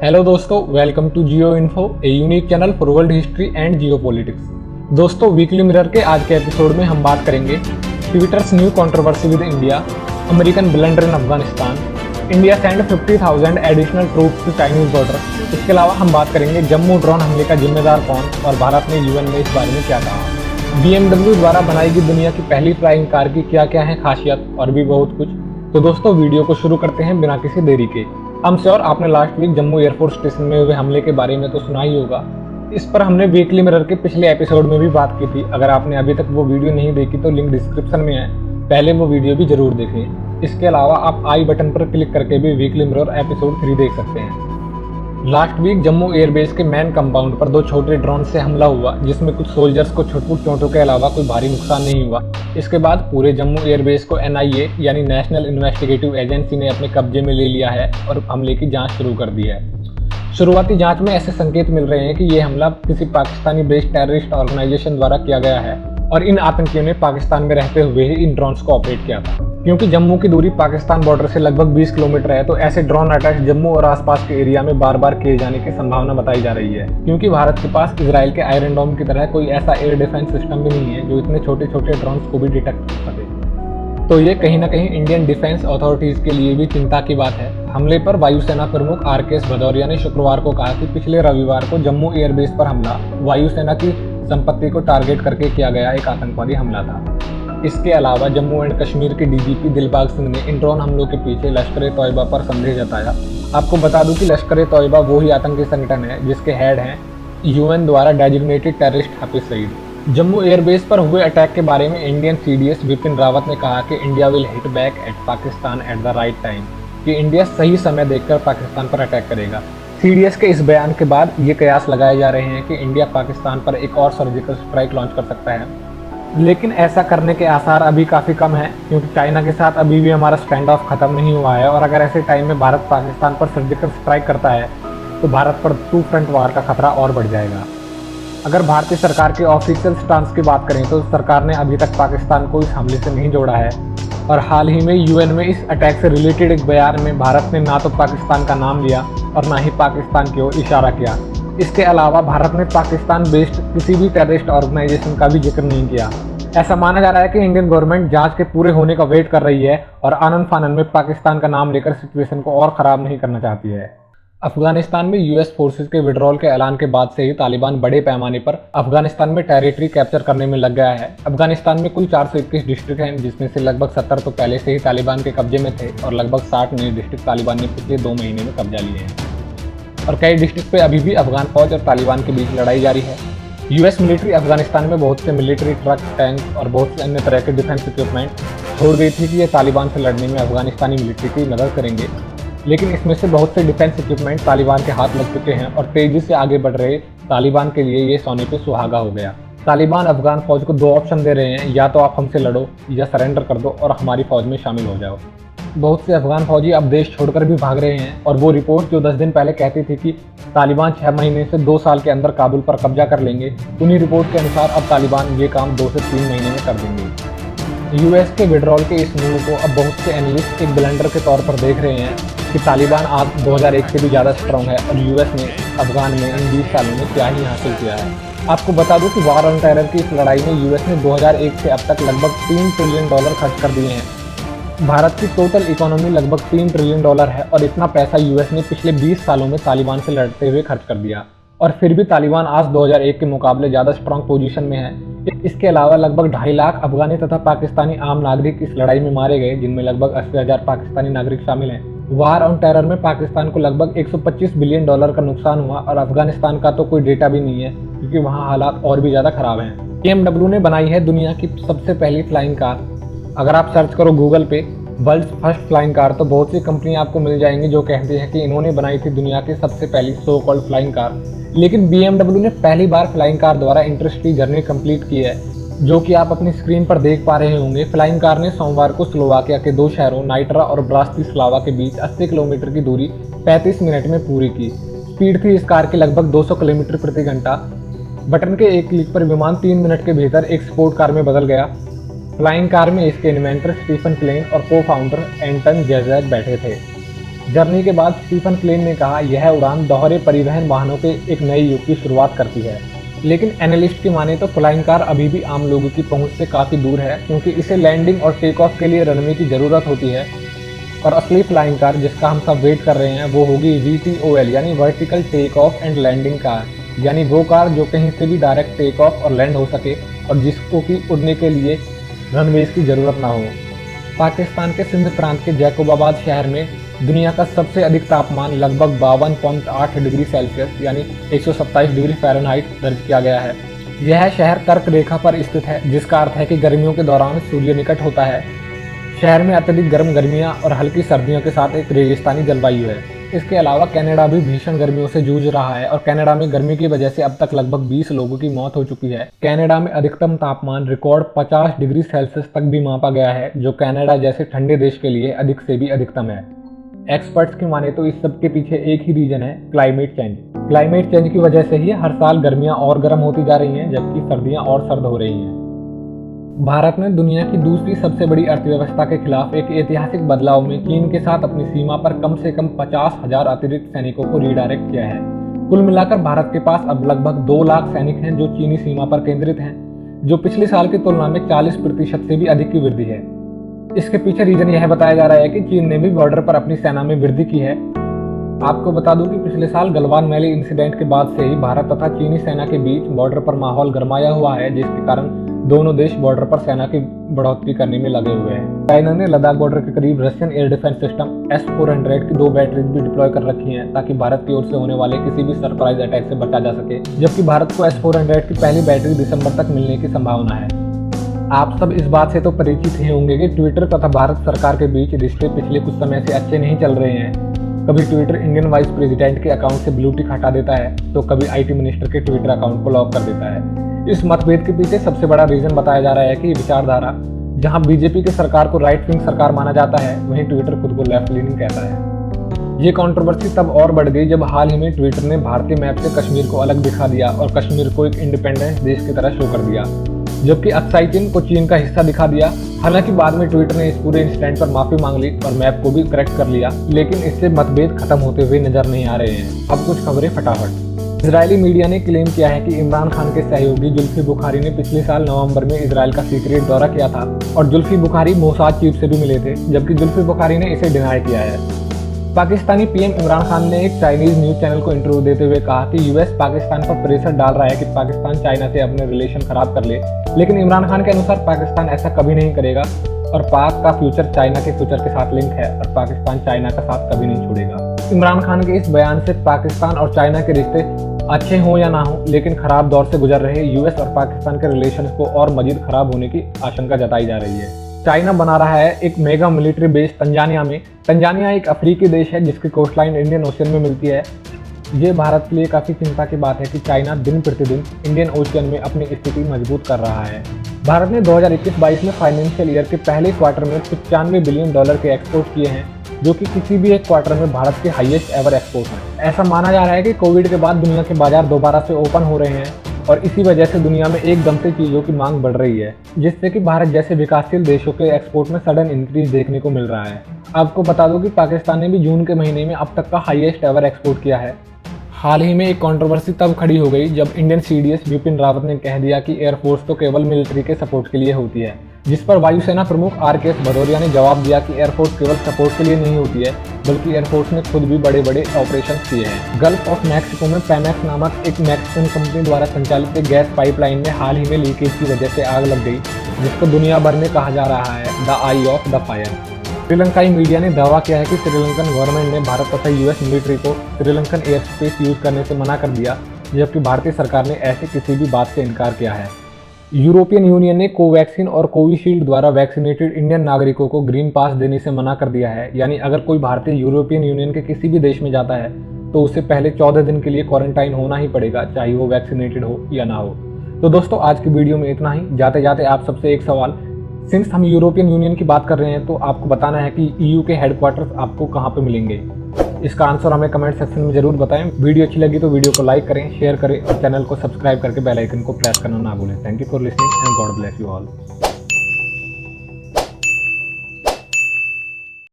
Hello दोस्तों, welcome to geo info, a unique channel for world history and geopolitics. दोस्तों, weekly mirror के आज के episode में हम बात करेंगे Twitter's new controversy with India, American blunder in Afghanistan, India send 50,000 additional troops to Chinese border. इसके अलावा हम बात करेंगे जम्मू ड्रोन हमले का जिम्मेदार कौन और भारत ने यूएन में इस बारे में क्या कहा। BMW द्वारा बनाई गई दुनिया की पहली फ्लाइंग कार की क्या क्या है खासियत और भी बहुत कुछ। तो दोस्तों, वीडियो को शुरू करते हैं बिना किसी देरी के। हम श्योर आपने last week Jammu air force station में हुए हमले के बारे में तो सुना ही होगा। इस पर हमने वीकली मिरर के पिछले एपिसोड में भी बात की थी। अगर आपने अभी तक वो वीडियो नहीं देखी तो लिंक डिस्क्रिप्शन में है, पहले वो वीडियो भी जरूर देखें। इसके अलावा आप आई बटन पर क्लिक करके भी वीकली मिरर एपिसोड 3 देख सकते हैं। लास्ट वीक जम्मू एयरबेस के मैन कंपाउंड पर 2 छोटे ड्रोन से हमला हुआ, जिसमें कुछ सोल्जर्स को छुटपुट चोटों के अलावा कोई भारी नुकसान नहीं हुआ। इसके बाद पूरे जम्मू एयरबेस को NIA यानी नेशनल इन्वेस्टिगेटिव एजेंसी ने अपने कब्जे में ले लिया है और हमले की जांच शुरू कर दी है। शुरुआती जांच में ऐसे संकेत मिल रहे हैं कि ये हमला किसी पाकिस्तानी बेस्ड टेररिस्ट ऑर्गेनाइजेशन द्वारा किया गया है और इन आतंकियों ने पाकिस्तान में रहते हुए ही इन ड्रोन्स को ऑपरेट किया था। क्योंकि जम्मू की दूरी पाकिस्तान बॉर्डर से लगभग 20 किलोमीटर है, तो ऐसे ड्रोन अटैक जम्मू और आसपास के एरिया में बार बार किए जाने की संभावना बताई जा रही है। क्योंकि भारत के पास इजराइल के आयरन डोम की तरह कोई ऐसा एयर डिफेंस सिस्टम भी नहीं है जो इतने छोटे छोटे ड्रोन्स को भी डिटेक्ट कर सके। तो ये कहीं ना कहीं इंडियन डिफेंस अथॉरिटीज के लिए भी चिंता की बात है। हमले पर वायुसेना प्रमुख RKS भदौरिया ने शुक्रवार को कहा कि पिछले रविवार को जम्मू एयरबेस पर हमला वायुसेना की संपत्ति को टारगेट करके किया गया एक आतंकवादी हमला था। इसके अलावा जम्मू एंड कश्मीर के DGP दिलबाग सिंह ने इन ड्रोन हमलों के पीछे लश्कर-ए-तौयबा पर संदेह जताया। आपको बता दूं कि लश्कर-ए-तौयबा वो ही आतंकी संगठन है जिसके हेड हैं UN द्वारा designated terrorist Hafiz Saeed. Jammu airbase पर हुए अटैक के बारे में इंडियन CDS बिपिन रावत ने कहा कि India will hit back at Pakistan at the right time, कि इंडिया सही समय देखकर पाकिस्तान पर अटैक करेगा। CDS के इस बयान के बाद ये कयास लगाए जा रहे हैं कि इंडिया पाकिस्तान पर एक और सर्जिकल स्ट्राइक लॉन्च कर सकता है, लेकिन ऐसा करने के आसार अभी काफ़ी कम है क्योंकि चाइना के साथ अभी भी हमारा स्टैंड ऑफ खत्म नहीं हुआ है। और अगर ऐसे टाइम में भारत पाकिस्तान पर सर्जिकल स्ट्राइक करता है तो भारत पर 2 फ्रंट वार का खतरा और बढ़ जाएगा। अगर भारतीय सरकार के ऑफिशियल स्टांस की बात करें तो सरकार ने अभी तक पाकिस्तान को इस हमले से नहीं जोड़ा है और हाल ही में UN में इस अटैक से रिलेटेड एक बयान में भारत ने ना तो पाकिस्तान का नाम लिया और ना ही पाकिस्तान की ओर इशारा किया। इसके अलावा भारत ने पाकिस्तान बेस्ड किसी भी टेररिस्ट ऑर्गेनाइजेशन का भी जिक्र नहीं किया। ऐसा माना जा रहा है कि इंडियन गवर्नमेंट जांच के पूरे होने का वेट कर रही है और आनन फानन में पाकिस्तान का नाम लेकर सिचुएशन को और ख़राब नहीं करना चाहती है। अफगानिस्तान में US फोर्सेज के विड्रॉल के ऐलान के बाद से ही तालिबान बड़े पैमाने पर अफगानिस्तान में टेरिटरी कैप्चर करने में लग गया है। अफगानिस्तान में कुल 421 डिस्ट्रिक्ट हैं, जिसमें से लगभग 70 तो पहले से ही तालिबान के कब्जे में थे और लगभग 60 नए डिस्ट्रिक्ट तालिबान ने पिछले 2 महीने में कब्जा लिए हैं। और कई डिस्ट्रिक्ट पे अभी भी अफगान फौज और तालिबान के बीच लड़ाई जारी है। US मिलिट्री अफगानिस्तान में बहुत से मिलिट्री ट्रक, टैंक और बहुत से अन्य तरह के डिफेंस इक्विपमेंट छोड़ गई थी कि ये तालिबान से लड़ने में अफगानिस्तानी मिलिट्री की मदद करेंगे, लेकिन इसमें से बहुत से डिफेंस इक्विपमेंट तालिबान के हाथ लग चुके हैं और तेजी से आगे बढ़ रहे तालिबान के लिए ये सोने पे सुहागा हो गया। तालिबान अफगान फौज को 2 ऑप्शन दे रहे हैं, या तो आप हमसे लड़ो या सरेंडर कर दो और हमारी फौज में शामिल हो जाओ। बहुत से अफगान फौजी अब देश छोड़कर भी भाग रहे हैं और वो रिपोर्ट जो 10 दिन पहले कहती थी कि तालिबान 6 महीने से 2 साल के अंदर काबुल पर कब्जा कर लेंगे, उन्हीं रिपोर्ट के अनुसार अब तालिबान ये काम 2 से 3 महीने में कर देंगे। US के विड्रॉल के इस मूव को अब बहुत से एनालिस्ट एक ब्लंडर के तौर पर देख रहे हैं कि तालिबान आज 2001 से भी ज़्यादा स्ट्रॉन्ग है और US ने अफगान में इन 20 सालों में क्या ही हासिल किया है। आपको बता दूं कि वार ऑन टेरर की इस लड़ाई में US ने 2001 से अब तक लगभग $3 ट्रिलियन खर्च कर दिए हैं। भारत की टोटल इकोनॉमी लगभग $3 ट्रिलियन है और इतना पैसा US ने पिछले 20 सालों में तालिबान से लड़ते हुए खर्च कर दिया। और फिर भी तालिबान आज 2001 के मुकाबले ज़्यादा स्ट्रॉन्ग पोजीशन में है। इसके अलावा लगभग 2.5 लाख अफगानी तथा पाकिस्तानी आम नागरिक इस लड़ाई में मारे गए, जिनमें लगभग 80,000 पाकिस्तानी नागरिक शामिल हैं। वार ऑन टेरर में पाकिस्तान को लगभग $125 बिलियन का नुकसान हुआ और अफगानिस्तान का तो कोई डेटा भी नहीं है क्योंकि वहाँ हालात और भी ज़्यादा खराब हैं। BMW ने बनाई है दुनिया की सबसे पहली फ्लाइंग कार। अगर आप सर्च करो गूगल पे वर्ल्ड्स फर्स्ट फ्लाइंग कार तो बहुत सी कंपनियां आपको मिल जाएंगी जो कहती हैं कि इन्होंने बनाई थी दुनिया की सबसे पहली सो कॉल्ड फ्लाइंग कार। लेकिन BMW ने पहली बार फ्लाइंग कार द्वारा इंटरसिटी जर्नी कंप्लीट की है, जो कि आप अपनी स्क्रीन पर देख पा रहे होंगे। फ्लाइंग कार ने सोमवार को स्लोवाकिया के 2 शहरों नाइट्रा और ब्रातिस्लावा के बीच 80 किलोमीटर की दूरी 35 मिनट में पूरी की। स्पीड थी इस कार की लगभग 200 किलोमीटर प्रति घंटा। बटन के एक क्लिक पर विमान 3 मिनट के भीतर एक स्पोर्ट कार में बदल गया। फ्लाइंग कार में इसके इन्वेंटर स्टीफन क्लेन और को फाउंडर एंटन जेजैक बैठे थे। जर्नी के बाद स्टीफन क्लेन ने कहा, यह उड़ान दोहरे परिवहन वाहनों के एक नए युग की शुरुआत करती है। लेकिन एनालिस्ट की माने तो फ्लाइंग कार अभी भी आम लोगों की पहुंच से काफ़ी दूर है, क्योंकि इसे लैंडिंग और टेक ऑफ के लिए रनवे की ज़रूरत होती है। और असली फ्लाइंग कार जिसका हम सब वेट कर रहे हैं वो होगी VTOL यानी vertical take off and landing car, यानी वो कार जो कहीं से भी डायरेक्ट टेक ऑफ और लैंड हो सके और जिसको कि उड़ने के लिए रनवेज की ज़रूरत ना हो। पाकिस्तान के सिंध प्रांत के जैकोबाबाद शहर में दुनिया का सबसे अधिक तापमान लगभग 52.8 डिग्री सेल्सियस यानी 127 डिग्री फ़ारेनहाइट दर्ज किया गया है। यह शहर कर्क रेखा पर स्थित है, जिसका अर्थ है कि गर्मियों के दौरान सूर्य निकट होता है। शहर में अत्यधिक गर्म गर्मियां और हल्की सर्दियों के साथ एक रेगिस्तानी जलवायु है। इसके अलावा कनाडा भी भीषण गर्मियों से जूझ रहा है और कनाडा में गर्मी की वजह से अब तक लगभग 20 लोगों की मौत हो चुकी है। कनाडा में अधिकतम तापमान रिकॉर्ड 50 डिग्री सेल्सियस तक भी मापा गया है, जो कनाडा जैसे ठंडे देश के लिए अधिक से भी अधिकतम है। एक्सपर्ट्स की माने तो इस सब के पीछे एक ही रीजन है, क्लाइमेट चेंज। क्लाइमेट चेंज की वजह से ही हर साल गर्मियां और गर्म होती जा रही हैं, जबकि सर्दियां और सर्द हो रही हैं। भारत ने दुनिया की दूसरी सबसे बड़ी अर्थव्यवस्था के खिलाफ एक ऐतिहासिक बदलाव में चीन के साथ अपनी सीमा पर कम से कम 50,000 अतिरिक्त सैनिकों को रीडायरेक्ट किया है। कुल मिलाकर भारत के पास अब लगभग 2 लाख सैनिक हैं जो चीनी सीमा पर केंद्रित हैं, जो पिछले साल की तुलना में 40% से भी अधिक की वृद्धि है। इसके पीछे रीजन यह बताया जा रहा है कि चीन ने भी बॉर्डर पर अपनी सेना में वृद्धि की है। आपको बता दूं कि पिछले साल गलवान वैली इंसिडेंट के बाद से ही भारत तथा चीनी सेना के बीच बॉर्डर पर माहौल गरमाया हुआ है, जिसके कारण दोनों देश बॉर्डर पर सेना की बढ़ोतरी करने में लगे हुए हैं। चाइना ने लद्दाख बॉर्डर के करीब Russian air defence system S-400 की 2 बैटरीज भी डिप्लॉय कर रखी हैं, ताकि भारत की ओर से होने वाले किसी भी सरप्राइज अटैक से बचा जा सके, जबकि भारत को S-400 की पहली बैटरी दिसंबर तक मिलने की संभावना है। आप सब इस बात से तो परिचित ही होंगे कि ट्विटर तथा भारत सरकार के बीच रिश्ते पिछले कुछ समय से अच्छे नहीं चल रहे हैं। कभी ट्विटर इंडियन वाइस प्रेसिडेंट के अकाउंट से ब्लू टिक हटा देता है, तो कभी IT मिनिस्टर के ट्विटर अकाउंट को लॉक कर देता है। इस मतभेद के पीछे सबसे बड़ा रीजन बताया जा रहा है कि विचारधारा। जहां बीजेपी की सरकार को राइट विंग सरकार माना जाता है, वहीं ट्विटर खुद को लेफ्ट लीनिंग कहता है। ये कंट्रोवर्सी तब और बढ़ गई जब हाल ही में ट्विटर ने भारतीय मैप से कश्मीर को अलग दिखा दिया और कश्मीर को एक इंडिपेंडेंट देश की तरह शो कर दिया, जबकि अक्साई चीन को चीन का हिस्सा दिखा दिया। हालांकि बाद में ट्विटर ने इस पूरे इंसिडेंट पर माफी मांग ली और मैप को भी करेक्ट कर लिया, लेकिन इससे मतभेद खत्म होते हुए नजर नहीं आ रहे हैं। अब कुछ खबरें फटाफट। इजरायली मीडिया ने क्लेम किया है कि इमरान खान के सहयोगी जुल्फी बुखारी ने पिछले साल नवंबर में इजराइल का सीक्रेट दौरा किया था और जुल्फी बुखारी मोसाद चीफ से भी मिले थे, जबकि जुल्फी बुखारी ने इसे डिनाई किया है। पाकिस्तानी PM इमरान खान ने एक चाइनीज न्यूज चैनल को इंटरव्यू देते हुए कहा कि US पाकिस्तान पर प्रेशर डाल रहा है कि पाकिस्तान चाइना से अपने रिलेशन खराब कर ले, लेकिन इमरान खान के अनुसार पाकिस्तान ऐसा कभी नहीं करेगा और पाक का फ्यूचर चाइना के फ्यूचर के साथ लिंक है और पाकिस्तान चाइना का साथ कभी नहीं छोड़ेगा। इमरान खान के इस बयान से पाकिस्तान और चाइना के रिश्ते अच्छे हों या ना हो, लेकिन खराब दौर से गुजर रहे US और पाकिस्तान के रिलेशंस को और मजीद खराब होने की आशंका जताई जा रही है। चाइना बना रहा है एक मेगा मिलिट्री बेस तंजानिया में। तंजानिया एक अफ्रीकी देश है जिसकी कोस्टलाइन इंडियन ओशियन में मिलती है। ये भारत के लिए काफ़ी चिंता की बात है कि चाइना दिन प्रतिदिन इंडियन ओशियन में अपनी स्थिति मजबूत कर रहा है। भारत ने 2021-22 में फाइनेंशियल ईयर के पहले क्वार्टर में $95 बिलियन के एक्सपोर्ट किए हैं, जो कि किसी भी एक क्वार्टर में भारत के हाईएस्ट एवर एक्सपोर्ट हैं। ऐसा माना जा रहा है कि कोविड के बाद दुनिया के बाजार दोबारा से ओपन हो रहे हैं और इसी वजह से दुनिया में एकदम से चीज़ों की मांग बढ़ रही है, जिससे कि भारत जैसे विकासशील देशों के एक्सपोर्ट में सडन इंक्रीज देखने को मिल रहा है। आपको बता दो कि पाकिस्तान ने भी जून के महीने में अब तक का हाईएस्ट एवर एक्सपोर्ट किया है। हाल ही में एक कंट्रोवर्सी तब खड़ी हो गई जब इंडियन CDS बिपिन रावत ने कह दिया कि एयरफोर्स तो केवल मिलिट्री के सपोर्ट के लिए होती है, जिस पर वायुसेना प्रमुख RKS भदौरिया ने जवाब दिया कि एयरफोर्स केवल सपोर्ट के लिए नहीं होती है, बल्कि एयरफोर्स ने खुद भी बड़े बड़े ऑपरेशन किए हैं। गल्फ ऑफ मैक्सिको में पेमेक्स नामक एक मैक्सिकन कंपनी द्वारा संचालित एक गैस पाइपलाइन में हाल ही में लीकेज की वजह से आग लग गई, जिसको दुनिया भर में कहा जा रहा है the I of the fire. श्रीलंकाई मीडिया ने दावा किया है कि श्रीलंकन गवर्नमेंट ने भारत तथा US मिलिट्री को श्रीलंकन एयर स्पेस यूज करने से मना कर दिया, जबकि भारतीय सरकार ने ऐसे किसी भी बात से इनकार किया है। यूरोपियन यूनियन ने कोवैक्सीन और कोविशील्ड द्वारा वैक्सीनेटेड इंडियन नागरिकों को ग्रीन पास देने से मना कर दिया है। यानी अगर कोई भारतीय यूरोपियन यूनियन के किसी भी देश में जाता है तो उसे पहले 14 दिन के लिए क्वारंटाइन होना ही पड़ेगा, चाहे वो वैक्सीनेटेड हो या ना हो। तो दोस्तों आज की वीडियो में इतना ही। जाते जाते आप सबसे एक सवाल, सिंस हम यूरोपियन यूनियन की बात कर रहे हैं तो आपको बताना है कि EU के हेडक्वार्टर्स आपको कहाँ पे मिलेंगे। इसका आंसर हमें कमेंट सेक्शन में जरूर बताएं। वीडियो अच्छी लगी तो वीडियो को लाइक करें, शेयर करें और चैनल को सब्सक्राइब करके बेल आइकन को प्रेस करना ना भूलें। Thank you for listening and God bless you all.